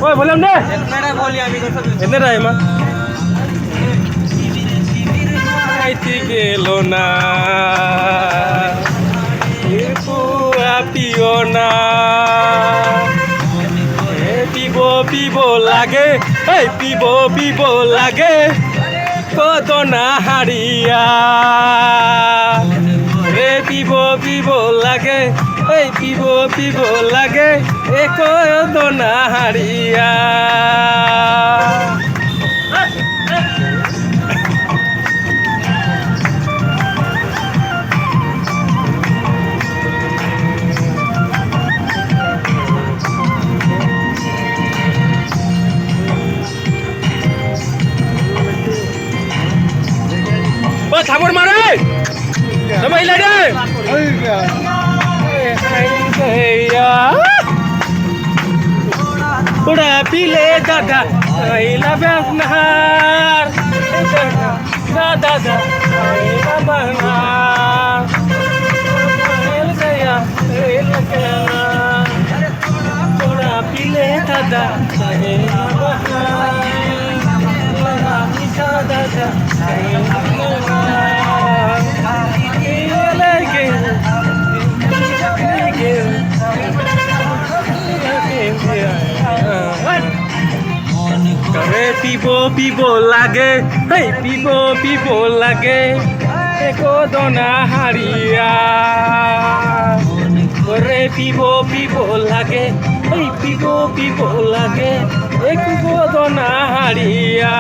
ওই বললাম না এনে রায় মা আইতে গেল না পিও না পিব পিব লাগে এই পিব পিব লাগে কত না হারিয়া রে পিব পিব লাগে এই পিব পিব লাগে এ কত না হারিয়া ও থাপড় মারে মহিলা রে ওরা পিলে দাদা মহিলা ব্যবহার দাদা ওরা পিলে দাদা দাদা পিব পিব লাগে এই পিব পিব লাগে একদনা হারিয়া রে পিব পিব লাগে এই পিব পিব লাগে একদনা হারিয়া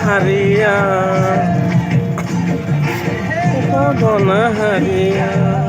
হারিয়া হারিয়া